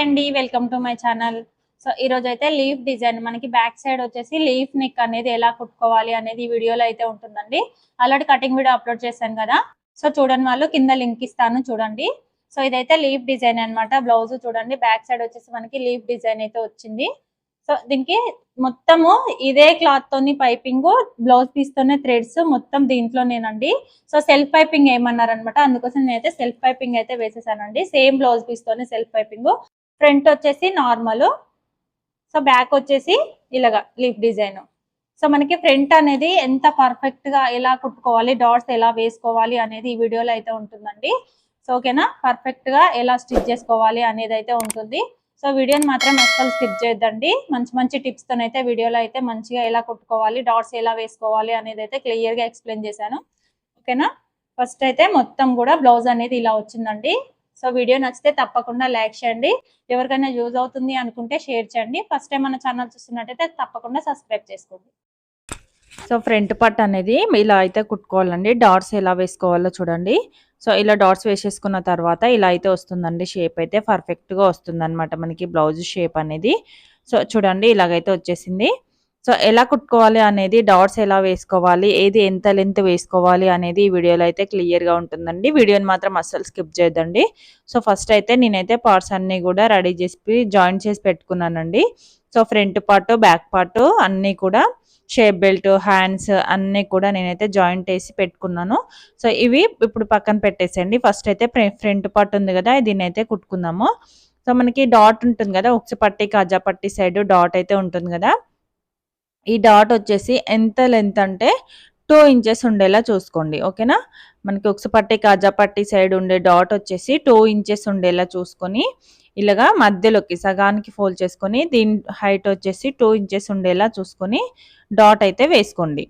అండి, welcome to my channel. So ఈ రోజు అయితే లీఫ్ డిజైన్ మనకి బ్యాక్ సైడ్ వచ్చేసి లీఫ్ నెక్ అనేది ఎలా కుట్టుకోవాలి అనేది ఈ వీడియోలో అయితే ఉంటుందండి. ఆల్రెడీ కటింగ్ వీడియో అప్లోడ్ చేశాను కదా, సో చూడని వాళ్ళు కింద లింక్ ఇస్తాను చూడండి. సో ఇదైతే లీఫ్ డిజైన్ అన్నమాట. బ్లౌజ్ చూడండి, బ్యాక్ సైడ్ వచ్చేసి మనకి లీఫ్ డిజైన్ అయితే వచ్చింది. సో దీనికి మొత్తము ఇదే క్లాత్ తోని పైపింగ్, బ్లౌజ్ పీస్ తోనే థ్రెడ్స్ మొత్తం దీంట్లోనేనండి. సో సెల్ఫ్ పైపింగ్ ఏమన్నారనమాట, అందుకోసం నేనైతే సెల్ఫ్ పైపింగ్ అయితే వేసేసానండి. సేమ్ బ్లౌజ్ పీస్ తోనే సెల్ఫ్ పైపింగ్. ఫ్రంట్ వచ్చేసి నార్మల్, సో బ్యాక్ వచ్చేసి ఇలాగా లీఫ్ డిజైన్. సో మనకి ఫ్రంట్ అనేది ఎంత పర్ఫెక్ట్ గా ఎలా కుట్టుకోవాలి, డాట్స్ ఎలా వేసుకోవాలి అనేది ఈ వీడియోలో అయితే ఉంటుందండి. సో ఓకేనా, పర్ఫెక్ట్ గా ఎలా స్టిచ్ చేసుకోవాలి అనేది అయితే ఉంటుంది. సో వీడియోని మాత్రం అస్సలు స్కిప్ చేయొద్దండి. మంచి మంచి టిప్స్ తోనైతే వీడియోలో అయితే మంచిగా ఎలా కుట్టుకోవాలి, డాట్స్ ఎలా వేసుకోవాలి అనేది అయితే క్లియర్ గా ఎక్స్ప్లెయిన్ చేశాను. ఓకేనా, ఫస్ట్ అయితే మొత్తం కూడా బ్లౌజ్ అనేది ఇలా వచ్చిందండి. సో వీడియో నచ్చితే తప్పకుండా లైక్ చేయండి. ఎవరికైనా యూజ్ అవుతుంది అనుకుంటే షేర్ చేయండి. ఫస్ట్ టైం మన ఛానల్ చూస్తున్నట్టయితే తప్పకుండా సబ్స్క్రైబ్ చేసుకోండి. సో ఫ్రంట్ పార్ట్ అనేది ఇలా అయితే కుట్టుకోవాలండి. డాట్స్ ఎలా వేసుకోవాలో చూడండి. సో ఇలా డాట్స్ వేసేసుకున్న తర్వాత ఇలా అయితే వస్తుందండి. షేప్ అయితే పర్ఫెక్ట్గా వస్తుంది అనమాట మనకి బ్లౌజ్ షేప్ అనేది. సో చూడండి, ఇలాగైతే వచ్చేసింది. సో ఎలా కుట్టుకోవాలి అనేది, డాట్స్ ఎలా వేసుకోవాలి, ఏది ఎంత లెంత్ వేసుకోవాలి అనేది ఈ వీడియోలో అయితే క్లియర్గా ఉంటుందండి. వీడియోని మాత్రం అస్సలు స్కిప్ చేయొద్దండి. సో ఫస్ట్ అయితే నేనైతే పార్ట్స్ అన్నీ కూడా రెడీ చేసి జాయిన్ చేసి పెట్టుకున్నానండి. So front part, back part అన్నీ కూడా షేప్ బెల్ట్, హ్యాండ్స్ అన్నీ కూడా నేనైతే జాయింట్ వేసి పెట్టుకున్నాను. సో ఇవి ఇప్పుడు పక్కన పెట్టేసేయండి. ఫస్ట్ అయితే ఫ్రంట్ పార్ట్ ఉంది కదా, దీన్ని అయితే కుట్టుకుందాము. సో మనకి డాట్ ఉంటుంది కదా, ఉక్సు పట్టి కాజా పట్టి సైడ్ డాట్ అయితే ఉంటుంది కదా, ఈ డాట్ వచ్చేసి ఎంత లెంత్ అంటే 2 ఇంచెస్ ఉండేలా చూసుకోండి. ఓకేనా, మనకి ఉక్సు పట్టి కాజా పట్టి సైడ్ ఉండే డాట్ వచ్చేసి 2 ఇంచెస్ ఉండేలా చూసుకొని ఇలాగా మధ్యలోకి సగానికి ఫోల్డ్ చేసుకొని దీని హైట్ వచ్చేసి 2 ఇంచెస్ ఉండేలా చూసుకొని డాట్ అయితే వేసుకోండి.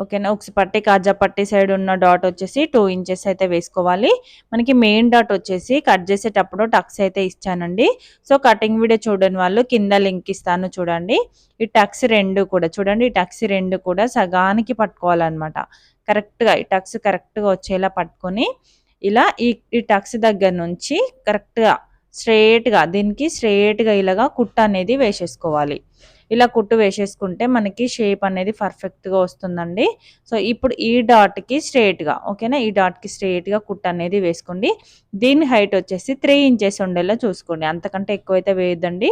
ఓకేనా, ఉక్సు పట్టి కాజా పట్టి సైడ్ ఉన్న డాట్ వచ్చేసి 2 ఇంచెస్ అయితే వేసుకోవాలి. మనకి మెయిన్ డాట్ వచ్చేసి కట్ చేసేటప్పుడు టక్స్ అయితే ఇచ్చానండి. సో కటింగ్ వీడియో చూడని వాళ్ళు కింద లింక్ ఇస్తాను చూడండి. ఈ టక్స్ రెండు కూడా చూడండి, ఈ టక్స్ రెండు కూడా సగానికి పట్టుకోవాలన్నమాట. కరెక్ట్గా ఈ టక్స్ కరెక్ట్గా వచ్చేలా పట్టుకొని ఇలా ఈ టక్స్ దగ్గర నుంచి కరెక్ట్గా స్ట్రేట్గా దీనికి స్ట్రేట్గా ఇలాగా కుట్ట అనేది వేసేసుకోవాలి. ఇలా కుట్టు వేసేసుకుంటే మనకి షేప్ అనేది పర్ఫెక్ట్గా వస్తుందండి. సో ఇప్పుడు ఈ డాట్కి స్ట్రేట్గా, ఓకేనా, ఈ డాట్కి స్ట్రేట్గా కుట్టు అనేది వేసుకోండి. దీని హైట్ వచ్చేసి 3 ఇంచెస్ ఉండేలా చూసుకోండి. అంతకంటే ఎక్కువైతే వేయద్దండి.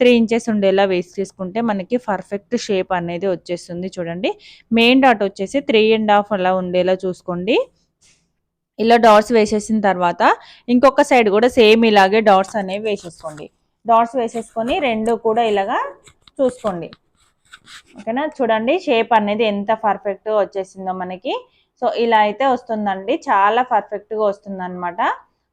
3 ఇంచెస్ ఉండేలా వేసుకుంటే మనకి పర్ఫెక్ట్ షేప్ అనేది వచ్చేస్తుంది. చూడండి, మెయిన్ డాట్ వచ్చేసి 3.5 అలా ఉండేలా చూసుకోండి. ఇలా డాట్స్ వేసేసిన తర్వాత ఇంకొక సైడ్ కూడా సేమ్ ఇలాగే డాట్స్ అనేవి వేసేసుకోండి. డాట్స్ వేసేసుకొని రెండు కూడా ఇలాగా చూసుకోండి. ఓకేనా, చూడండి షేప్ అనేది ఎంత పర్ఫెక్ట్గా వచ్చేసిందో మనకి. సో ఇలా అయితే వస్తుందండి, చాలా పర్ఫెక్ట్గా వస్తుంది అనమాట.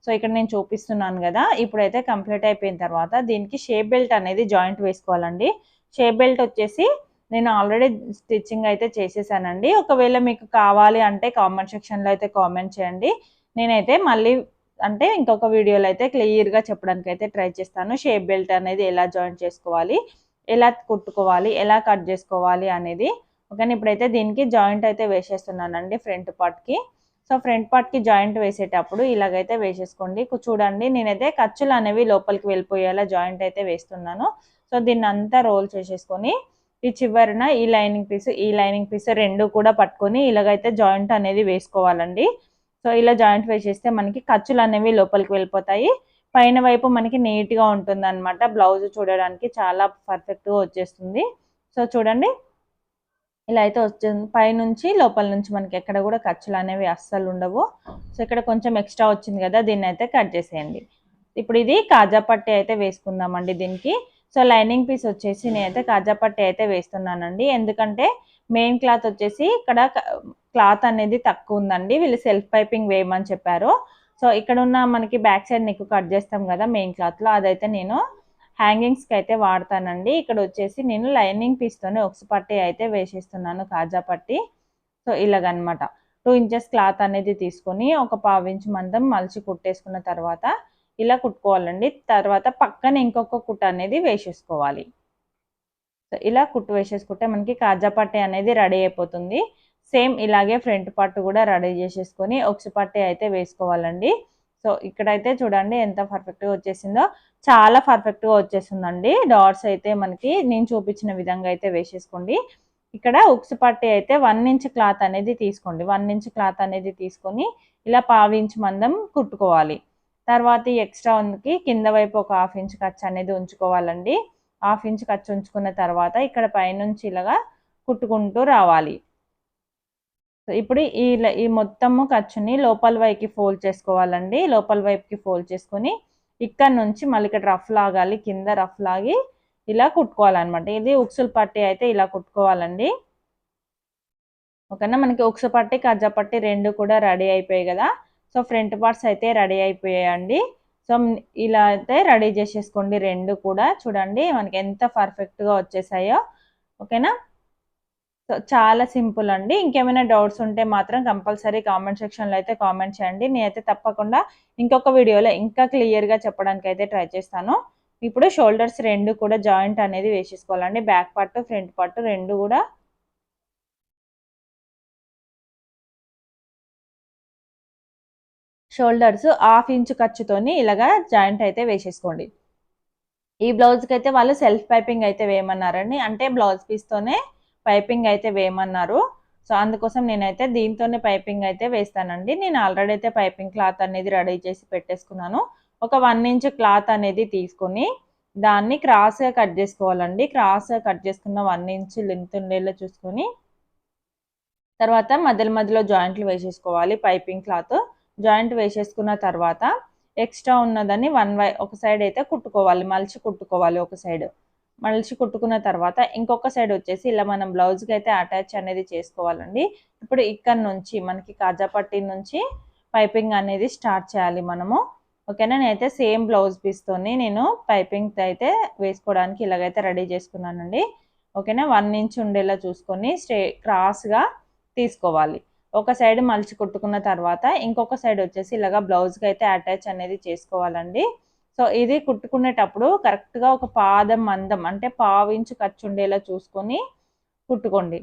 సో ఇక్కడ నేను చూపిస్తున్నాను కదా. ఇప్పుడైతే కంప్లీట్ అయిపోయిన తర్వాత దీనికి షేప్ బెల్ట్ అనేది జాయింట్ వేసుకోవాలండి. షేప్ బెల్ట్ వచ్చేసి నేను ఆల్రెడీ స్టిచ్చింగ్ అయితే చేసేసానండి. ఒకవేళ మీకు కావాలి అంటే కామెంట్ సెక్షన్లో అయితే కామెంట్ చేయండి. నేనైతే మళ్ళీ అంటే ఇంకొక వీడియోలో అయితే క్లియర్గా చెప్పడానికి అయితే ట్రై చేస్తాను. షేప్ బెల్ట్ అనేది ఎలా జాయింట్ చేసుకోవాలి, ఎలా కుట్టుకోవాలి, ఎలా కట్ చేసుకోవాలి అనేది. ఓకే, ఇప్పుడైతే దీనికి జాయింట్ అయితే వేసేస్తున్నానండి ఫ్రంట్ పార్ట్కి. సో ఫ్రంట్ పార్ట్కి జాయింట్ వేసేటప్పుడు ఇలాగైతే వేసేసుకోండి. చూడండి, నేనైతే ఖర్చులు అనేవి లోపలికి వెళ్ళిపోయేలా జాయింట్ అయితే వేస్తున్నాను. సో దీన్ని అంతా రోల్ చేసేసుకొని ఈ చివరిన ఈ లైనింగ్ పీస్ రెండు కూడా పట్టుకొని ఇలాగైతే జాయింట్ అనేది వేసుకోవాలండి. సో ఇలా జాయింట్ వేసేస్తే మనకి ఖర్చులు అనేవి లోపలికి వెళ్ళిపోతాయి. పైన వైపు మనకి నీట్గా ఉంటుంది అనమాట. బ్లౌజ్ చూడడానికి చాలా పర్ఫెక్ట్గా వచ్చేస్తుంది. సో చూడండి, ఇలా అయితే వచ్చింది. పైనుంచి లోపల నుంచి మనకి ఎక్కడ కూడా ఖర్చులు అనేవి అస్సలు ఉండవు. సో ఇక్కడ కొంచెం ఎక్స్ట్రా వచ్చింది కదా, దీన్ని అయితే కట్ చేసేయండి. ఇప్పుడు ఇది కాజా పట్టి అయితే వేసుకుందామండి దీనికి. సో లైనింగ్ పీస్ వచ్చేసి నేనైతే కాజా పట్టి అయితే వేస్తున్నానండి. ఎందుకంటే మెయిన్ క్లాత్ వచ్చేసి ఇక్కడ క్లాత్ అనేది తక్కువ ఉందండి. వీళ్ళు సెల్ఫ్ పైపింగ్ వేయమని చెప్పారు. సో ఇక్కడ ఉన్న మనకి బ్యాక్ సైడ్ నెక్ కట్ చేస్తాం కదా మెయిన్ క్లాత్లో, అదైతే నేను హ్యాంగింగ్స్కి అయితే వాడతానండి. ఇక్కడ వచ్చేసి నేను లైనింగ్ పీస్తోనే ఉక్సు పట్టి అయితే వేసేస్తున్నాను, కాజా పట్టి. సో ఇలాగనమాట 2 ఇంచెస్ క్లాత్ అనేది తీసుకొని ఒక 1/2 ఇంచ్ మందం మలిచి కుట్టేసుకున్న తర్వాత ఇలా కుట్టుకోవాలండి. తర్వాత పక్కన ఇంకొక కుట్టు అనేది వేసేసుకోవాలి. సో ఇలా కుట్టు వేసేసుకుంటే మనకి కాజా పట్టి అనేది రెడీ అయిపోతుంది. సేమ్ ఇలాగే ఫ్రంట్ పార్ట్ కూడా రెడీ చేసేసుకొని ఉక్సు పట్టి అయితే వేసుకోవాలండి. సో ఇక్కడైతే చూడండి ఎంత పర్ఫెక్ట్గా వచ్చేసిందో, చాలా పర్ఫెక్ట్గా వచ్చేసిందండి. డాట్స్ అయితే మనకి నేను చూపించిన విధంగా అయితే వేసేసుకోండి. ఇక్కడ ఉక్స్ పట్టి అయితే 1 ఇంచ్ క్లాత్ అనేది తీసుకోండి. 1 ఇంచ్ క్లాత్ అనేది తీసుకొని ఇలా 1/2 ఇంచ్ మందం కుట్టుకోవాలి. తర్వాత ఈ ఎక్స్ట్రా ఉంది కింద వైపు ఒక 1/2 ఇంచ్ ఖర్చు అనేది ఉంచుకోవాలండి. 1/2 ఇంచ్ ఖర్చు ఉంచుకున్న తర్వాత ఇక్కడ పైనుంచి ఇలాగా కుట్టుకుంటూ రావాలి. ఇప్పుడు ఈ మొత్తము ఖర్చుని లోపల వైపుకి ఫోల్డ్ చేసుకోవాలండి. లోపల వైపుకి ఫోల్డ్ చేసుకొని ఇక్కడ నుంచి మళ్ళీ ఇక్కడ రఫ్ లాగాలి, కింద రఫ్ లాగి ఇలా కుట్టుకోవాలన్నమాట. ఇది ఉక్సుల పట్టి అయితే ఇలా కుట్టుకోవాలండి. ఓకేనా, మనకి ఉక్సు పట్టి కజ్జా పట్టి రెండు కూడా రెడీ అయిపోయాయి కదా. సో ఫ్రంట్ పార్ట్స్ అయితే రెడీ అయిపోయాయండి. సో ఇలా అయితే రెడీ చేసేసుకోండి రెండు కూడా. చూడండి మనకి ఎంత పర్ఫెక్ట్గా వచ్చేసాయో. ఓకేనా, సో చాలా సింపుల్ అండి. ఇంకేమైనా డౌట్స్ ఉంటే మాత్రం కంపల్సరీ కామెంట్ సెక్షన్లో అయితే కామెంట్ చేయండి. నేనైతే తప్పకుండా ఇంకొక వీడియోలో ఇంకా క్లియర్గా చెప్పడానికి అయితే ట్రై చేస్తాను. ఇప్పుడు షోల్డర్స్ రెండు కూడా జాయింట్ అనేది వేసేసుకోవాలండి. బ్యాక్ పార్ట్ ఫ్రంట్ పార్ట్ రెండు కూడా షోల్డర్స్ 1/2 ఇంచ్ ఖర్చుతోని ఇలాగా జాయింట్ అయితే వేసేసుకోండి. ఈ బ్లౌజ్కి అయితే వాళ్ళు సెల్ఫ్ పైపింగ్ అయితే వేయమన్నారండి. అంటే బ్లౌజ్ పీస్తోనే పైపింగ్ అయితే వేయమన్నారు. సో అందుకోసం నేనైతే దీంతోనే పైపింగ్ అయితే వేస్తానండి. నేను ఆల్రెడీ అయితే పైపింగ్ క్లాత్ అనేది రెడీ చేసి పెట్టేసుకున్నాను. ఒక 1 ఇంచ్ క్లాత్ అనేది తీసుకొని దాన్ని క్రాస్గా కట్ చేసుకోవాలండి. క్రాస్గా కట్ చేసుకున్న 1 ఇంచ్ లెంత్ ఉండేలా చూసుకొని తర్వాత మధ్యలో జాయింట్లు వేసేసుకోవాలి. పైపింగ్ క్లాత్ జాయింట్ వేసేసుకున్న తర్వాత ఎక్స్ట్రా ఉన్నదని ఒక సైడ్ అయితే కుట్టుకోవాలి, మలిచి కుట్టుకోవాలి. ఒక సైడ్ మలిచి కుట్టుకున్న తర్వాత ఇంకొక సైడ్ వచ్చేసి ఇలా మనం బ్లౌజ్కి అయితే అటాచ్ అనేది చేసుకోవాలండి. ఇప్పుడు ఇక్కడ నుంచి మనకి కాజా పట్టీ నుంచి పైపింగ్ అనేది స్టార్ట్ చేయాలి మనము. ఓకేనా, నేనైతే సేమ్ బ్లౌజ్ పీస్తోని నేను పైపింగ్ అయితే వేసుకోవడానికి ఇలాగైతే రెడీ చేసుకున్నానండి. ఓకేనా, 1 ఇంచ్ ఉండేలా చూసుకొని క్రాస్గా తీసుకోవాలి. ఒక సైడ్ మలిచి కుట్టుకున్న తర్వాత ఇంకొక సైడ్ వచ్చేసి ఇలాగా బ్లౌజ్కి అయితే అటాచ్ అనేది చేసుకోవాలండి. సో ఇది కుట్టుకునేటప్పుడు కరెక్ట్గా ఒక పాదం మందం అంటే 1/2 ఇంచ్ ఖర్చు ఉండేలా చూసుకొని కుట్టుకోండి.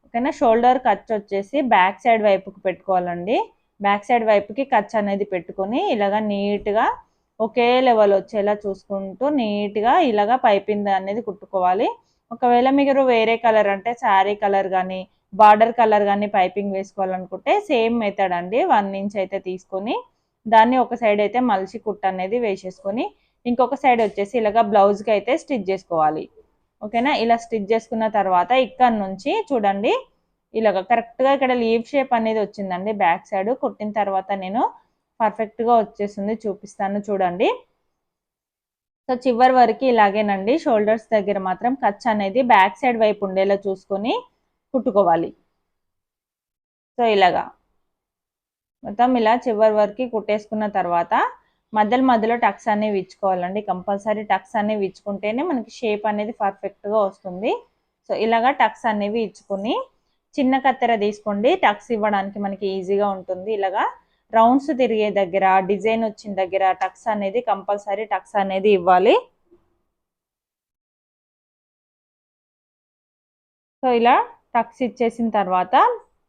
ఓకేనా, షోల్డర్ ఖర్చు వచ్చేసి బ్యాక్ సైడ్ వైపుకి పెట్టుకోవాలండి. బ్యాక్ సైడ్ వైపుకి ఖర్చు అనేది పెట్టుకొని ఇలాగా నీట్గా ఒకే లెవెల్ వచ్చేలా చూసుకుంటూ నీట్గా ఇలాగా పైపింగ్ అనేది కుట్టుకోవాలి. ఒకవేళ మీరు వేరే కలర్ అంటే శారీ కలర్ కానీ బార్డర్ కలర్ కానీ పైపింగ్ వేసుకోవాలనుకుంటే సేమ్ మెథడ్ అండి. 1 ఇంచ్ అయితే తీసుకొని దాన్ని ఒక సైడ్ అయితే మలిచి కుట్టు అనేది వేసేసుకొని ఇంకొక సైడ్ వచ్చేసి ఇలాగా బ్లౌజ్కి అయితే స్టిచ్ చేసుకోవాలి. ఓకేనా, ఇలా స్టిచ్ చేసుకున్న తర్వాత ఇక్కడ నుంచి చూడండి ఇలాగ కరెక్ట్గా ఇక్కడ లీవ్ షేప్ అనేది వచ్చిందండి. బ్యాక్ సైడ్ కుట్టిన తర్వాత నేను పర్ఫెక్ట్గా వచ్చేసింది, చూపిస్తాను చూడండి. సో చివరి వరకు ఇలాగేనండి. షోల్డర్స్ దగ్గర మాత్రం ఖర్చు అనేది బ్యాక్ సైడ్ వైపు ఉండేలా చూసుకొని కుట్టుకోవాలి. సో ఇలాగా మొత్తం ఇలా చివరి వరకు కుట్టేసుకున్న తర్వాత మధ్యలో టక్స్ అనేవి ఇచ్చుకోవాలండి. కంపల్సరీ టక్స్ అనేవి ఇచ్చుకుంటేనే మనకి షేప్ అనేది పర్ఫెక్ట్గా వస్తుంది. సో ఇలాగా టక్స్ అనేవి ఇచ్చుకొని చిన్న కత్తెర తీసుకోండి. టక్స్ ఇవ్వడానికి మనకి ఈజీగా ఉంటుంది. ఇలాగా రౌండ్స్ తిరిగే దగ్గర డిజైన్ వచ్చిన దగ్గర టక్స్ అనేది కంపల్సరీ టక్స్ అనేది ఇవ్వాలి. సో ఇలా టక్స్ ఇచ్చేసిన తర్వాత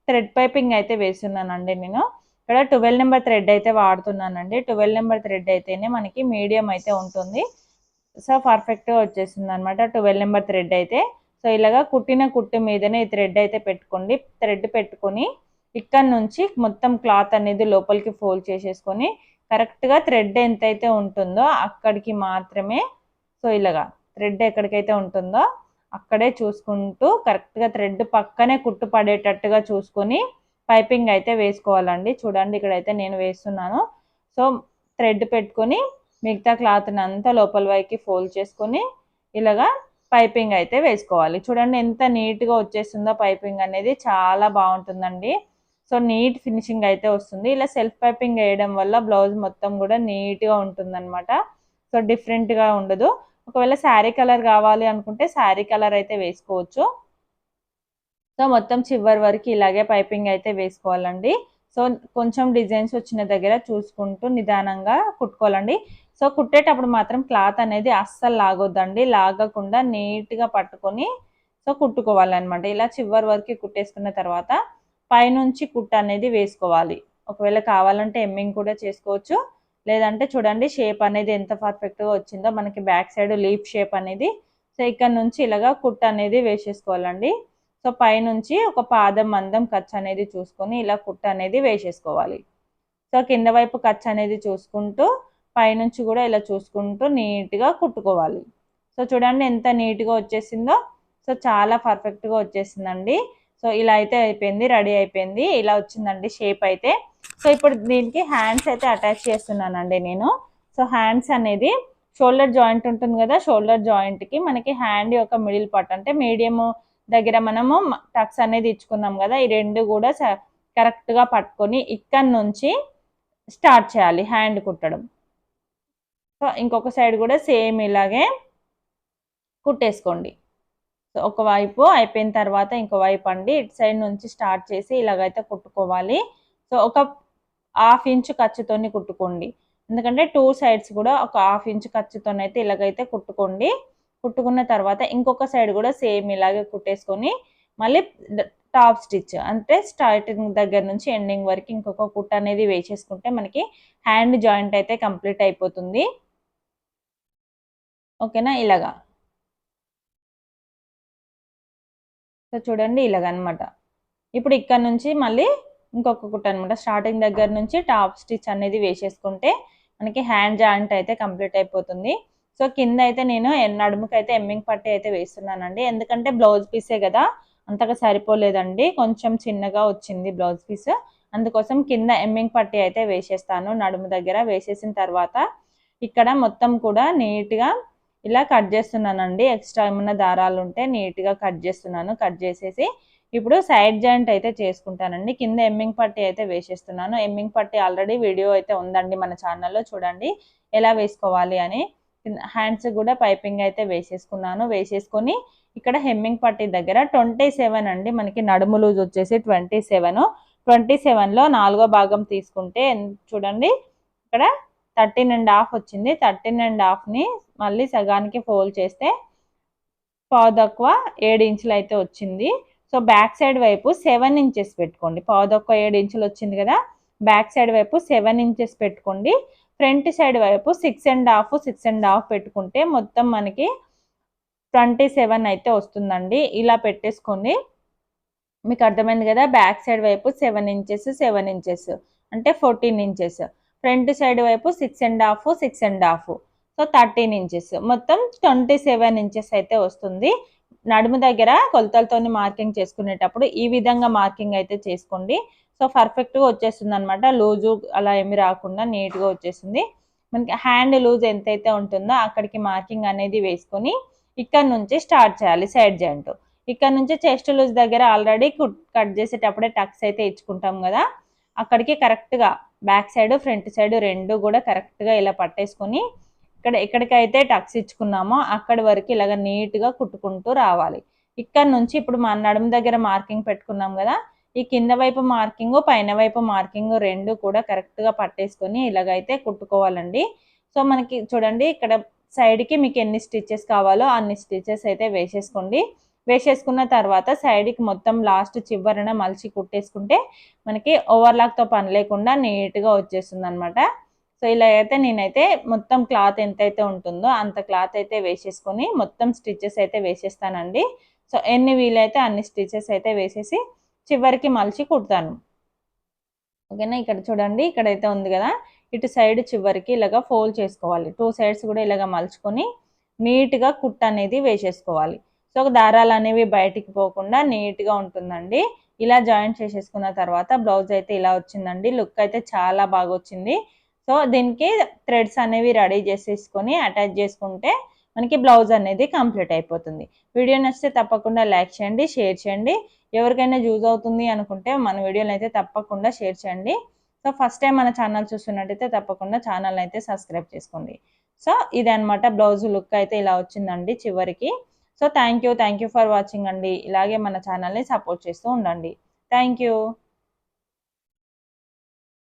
థ్రెడ్ పైపింగ్ అయితే వేస్తున్నానండి. నేను ఇక్కడ 12 నెంబర్ థ్రెడ్ అయితే వాడుతున్నానండి. 12 నెంబర్ థ్రెడ్ అయితేనే మనకి మీడియం అయితే ఉంటుంది. సో పర్ఫెక్ట్గా వచ్చేసింది అనమాట 12 నెంబర్ థ్రెడ్ అయితే. సో ఇలాగా కుట్టిన కుట్టు మీదనే ఈ థ్రెడ్ అయితే పెట్టుకోండి. థ్రెడ్ పెట్టుకొని ఇక్కడ నుంచి మొత్తం క్లాత్ అనేది లోపలికి ఫోల్డ్ చేసేసుకొని కరెక్ట్గా థ్రెడ్ ఎంతైతే ఉంటుందో అక్కడికి మాత్రమే, సో ఇలాగా థ్రెడ్ ఎక్కడికైతే ఉంటుందో అక్కడే చూసుకుంటూ కరెక్ట్గా థ్రెడ్ పక్కనే కుట్టు పడేటట్టుగా చూసుకొని పైపింగ్ అయితే వేసుకోవాలండి. చూడండి ఇక్కడైతే నేను వేస్తున్నాను. సో థ్రెడ్ పెట్టుకొని మిగతా క్లాత్ని అంతా లోపల వైపుకి ఫోల్డ్ చేసుకొని ఇలాగా పైపింగ్ అయితే వేసుకోవాలి. చూడండి ఎంత నీట్గా వచ్చేస్తుందో పైపింగ్ అనేది, చాలా బాగుంటుందండి. సో నీట్ ఫినిషింగ్ అయితే వస్తుంది. ఇలా సెల్ఫ్ పైపింగ్ వేయడం వల్ల బ్లౌజ్ మొత్తం కూడా నీట్గా ఉంటుందన్నమాట. సో డిఫరెంట్గా ఉండదు. ఒకవేళ శారీ కలర్ కావాలి అనుకుంటే శారీ కలర్ అయితే వేసుకోవచ్చు. సో మొత్తం చివరి వరకు ఇలాగే పైపింగ్ అయితే వేసుకోవాలండి. సో కొంచెం డిజైన్స్ వచ్చిన దగ్గర చూసుకుంటూ నిదానంగా కుట్టుకోవాలండి. సో కుట్టేటప్పుడు మాత్రం క్లాత్ అనేది అస్సలు లాగొద్దండి. లాగకుండా నీట్గా పట్టుకొని సో కుట్టుకోవాలన్నమాట. ఇలా చివరి వరకు కుట్టేసుకున్న తర్వాత పైనుంచి కుట్టు అనేది వేసుకోవాలి. ఒకవేళ కావాలంటే ఎమ్మింగ్ కూడా చేసుకోవచ్చు, లేదంటే చూడండి షేప్ అనేది ఎంత పర్ఫెక్ట్గా వచ్చిందో మనకి బ్యాక్ సైడ్ లీఫ్ షేప్ అనేది. సో ఇక్కడ నుంచి ఇలాగా కుట్ అనేది వేసేసుకోవాలండి. సో పైనుంచి ఒక పాదం మందం ఖర్చు అనేది చూసుకొని ఇలా కుట్ అనేది వేసేసుకోవాలి. సో కింద వైపు ఖర్చు అనేది చూసుకుంటూ పైనుంచి కూడా ఇలా చూసుకుంటూ నీట్గా కుట్టుకోవాలి. సో చూడండి ఎంత నీట్గా వచ్చేసిందో. సో చాలా పర్ఫెక్ట్గా వచ్చేసిందండి. సో ఇలా అయితే అయిపోయింది, రెడీ అయిపోయింది. ఇలా వచ్చిందండి షేప్ అయితే. సో ఇప్పుడు దీనికి హ్యాండ్స్ అయితే అటాచ్ చేస్తున్నానండి నేను. సో హ్యాండ్స్ అనేది షోల్డర్ జాయింట్ ఉంటుంది కదా, షోల్డర్ జాయింట్కి మనకి హ్యాండ్ యొక్క మిడిల్ పార్ట్ అంటే మీడియం దగ్గర మనము టక్స్ అనేది ఇచ్చుకున్నాం కదా, ఈ రెండు కూడా కరెక్ట్గా పట్టుకొని ఇక్కడ నుంచి స్టార్ట్ చేయాలి హ్యాండ్ కుట్టడం. సో ఇంకొక సైడ్ కూడా సేమ్ ఇలాగే కుట్టేసుకోండి. సో ఒకవైపు అయిపోయిన తర్వాత ఇంకో వైపు అండి ఇటు సైడ్ నుంచి స్టార్ట్ చేసి ఇలాగైతే కుట్టుకోవాలి. సో ఒక 1/2 ఇంచు ఖర్చుతోని కుట్టుకోండి, ఎందుకంటే 2 సైడ్స్ కూడా ఒక 1/2 ఇంచు ఖర్చుతోనైతే ఇలాగైతే కుట్టుకోండి. కుట్టుకున్న తర్వాత ఇంకొక సైడ్ కూడా సేమ్ ఇలాగే కుట్టేసుకొని మళ్ళీ టాప్ స్టిచ్ అంటే స్టార్టింగ్ దగ్గర నుంచి ఎండింగ్ వరకు ఇంకొక కుట్ట అనేది వేసేసుకుంటే మనకి హ్యాండ్ జాయింట్ అయితే కంప్లీట్ అయిపోతుంది. ఓకేనా, ఇలాగా. సో చూడండి ఇలాగనమాట. ఇప్పుడు ఇక్కడ నుంచి మళ్ళీ ఇంకొక కుట్ట అనమాట, స్టార్టింగ్ దగ్గర నుంచి టాప్ స్టిచ్ అనేది వేసేసుకుంటే మనకి హ్యాండ్ జాయింట్ అయితే కంప్లీట్ అయిపోతుంది. సో కింద అయితే నేను నడుముకి అయితే ఎమ్మింగ్ పట్టీ అయితే వేస్తున్నానండి, ఎందుకంటే బ్లౌజ్ పీసే కదా అంతగా సరిపోలేదండి, కొంచెం చిన్నగా వచ్చింది బ్లౌజ్ పీస్. అందుకోసం కింద ఎమ్మింగ్ పట్టీ అయితే వేసేస్తాను నడుము దగ్గర. వేసేసిన తర్వాత ఇక్కడ మొత్తం కూడా నీట్గా ఇలా కట్ చేస్తున్నానండి. ఎక్స్ట్రా ఏమన్నా దారాలు ఉంటే నీట్గా కట్ చేస్తున్నాను. కట్ చేసేసి ఇప్పుడు సైడ్ జాయింట్ అయితే చేసుకుంటానండి. కింద ఎమ్మింగ్ పట్టీ అయితే వేసేస్తున్నాను. ఎమ్మింగ్ పట్టీ ఆల్రెడీ వీడియో అయితే ఉందండి మన ఛానల్లో, చూడండి ఎలా వేసుకోవాలి అని. హ్యాండ్స్ కూడా పైపింగ్ అయితే వేసేసుకున్నాను. వేసేసుకొని ఇక్కడ హెమ్మింగ్ పట్టీ దగ్గర 27 అండి, మనకి నడుము లూజ్ వచ్చేసి 27. 27లో 4వ భాగం తీసుకుంటే చూడండి ఇక్కడ 13.5 వచ్చింది. 13.5ని మళ్ళీ సగానికి ఫోల్డ్ చేస్తే పావు తక్కువ 7 ఇంచులు అయితే వచ్చింది. సో బ్యాక్ సైడ్ వైపు 7 ఇంచెస్ పెట్టుకోండి. పావు తక్కువ 7 ఇంచులు వచ్చింది కదా, బ్యాక్ సైడ్ వైపు 7 ఇంచెస్ పెట్టుకోండి. ఫ్రంట్ సైడ్ వైపు 6.5 పెట్టుకుంటే మొత్తం మనకి 27 అయితే వస్తుందండి. ఇలా పెట్టేసుకోండి. మీకు అర్థమైంది కదా, బ్యాక్ సైడ్ వైపు 7 ఇంచెస్ అంటే 14 ఇంచెస్, ఫ్రంట్ సైడ్ వైపు 6.5 సో 13 ఇంచెస్, మొత్తం 27 ఇంచెస్ అయితే వస్తుంది. నడుము దగ్గర కొలతలతోని మార్కింగ్ చేసుకునేటప్పుడు ఈ విధంగా మార్కింగ్ అయితే చేసుకోండి. సో పర్ఫెక్ట్గా వచ్చేస్తుంది అనమాట, లూజు అలా ఏమి రాకుండా నీట్గా వచ్చేసింది. మనకి హ్యాండ్ లూజ్ ఎంతైతే ఉంటుందో అక్కడికి మార్కింగ్ అనేది వేసుకొని ఇక్కడ నుంచి స్టార్ట్ చేయాలి సైడ్ జాయింట్. ఇక్కడ నుంచి చెస్ట్ లూజ్ దగ్గర ఆల్రెడీ కట్ చేసేటప్పుడే టక్స్ అయితే ఇచ్చుకుంటాం కదా, అక్కడికి కరెక్ట్గా బ్యాక్ సైడ్ ఫ్రంట్ సైడ్ రెండు కూడా కరెక్ట్గా ఇలా పట్టేసుకొని ఎక్కడికైతే టక్స్ ఇచ్చుకున్నామో అక్కడి వరకు ఇలాగ నీట్గా కుట్టుకుంటూ రావాలి. ఇక్కడ నుంచి ఇప్పుడు మన నడుము దగ్గర మార్కింగ్ పెట్టుకున్నాం కదా, ఈ కింద వైపు మార్కింగ్ పైన వైపు మార్కింగ్ రెండు కూడా కరెక్ట్గా పట్టేసుకొని ఇలాగైతే కుట్టుకోవాలండి. సో మనకి చూడండి ఇక్కడ సైడ్కి మీకు ఎన్ని స్టిచెస్ కావాలో అన్ని స్టిచెస్ అయితే వేసేసుకోండి. వేసేసుకున్న తర్వాత సైడ్కి మొత్తం లాస్ట్ చివరన మలిచి కుట్టేసుకుంటే మనకి ఓవర్లాక్తో పని లేకుండా నీట్గా వచ్చేస్తుంది అనమాట. సో ఇలా అయితే నేనైతే మొత్తం క్లాత్ ఎంతైతే ఉంటుందో అంత క్లాత్ అయితే వేసేసుకొని మొత్తం స్టిచెస్ అయితే వేసేస్తానండి. సో ఎన్ని వీలైతే అన్ని స్టిచెస్ అయితే వేసేసి చివరికి మలిచి కుడతాను. ఓకేనా, ఇక్కడ చూడండి ఇక్కడైతే ఉంది కదా, ఇటు సైడ్ చివరికి ఇలాగ ఫోల్డ్ చేసుకోవాలి. 2 సైడ్స్ కూడా ఇలాగ మలుచుకొని నీట్గా కుట్ అనేది వేసేసుకోవాలి. సో దారాలు అనేవి బయటికి పోకుండా నీట్గా ఉంటుందండి. ఇలా జాయింట్ చేసేసుకున్న తర్వాత బ్లౌజ్ అయితే ఇలా వచ్చిందండి. లుక్ అయితే చాలా బాగా వచ్చింది. సో దీనికి థ్రెడ్స్ అనేవి రెడీ చేసేసుకొని అటాచ్ చేసుకుంటే మనకి బ్లౌజ్ అనేది కంప్లీట్ అయిపోతుంది. వీడియో నచ్చితే తప్పకుండా లైక్ చేయండి, షేర్ చేయండి. ఎవరికైనా యూజ్ అవుతుంది అనుకుంటే మన వీడియోని అయితే తప్పకుండా షేర్ చేయండి. సో ఫస్ట్ టైం మన ఛానల్ చూస్తున్నట్టయితే తప్పకుండా ఛానల్ అయితే సబ్స్క్రైబ్ చేసుకోండి. సో ఇదన్నమాట బ్లౌజ్ లుక్ అయితే ఇలా వచ్చిందండి చివరికి. So thank you for watching అండి. ఇలాగే మన ఛానల్ని సపోర్ట్ చేస్తూ ఉండండి. Thank you.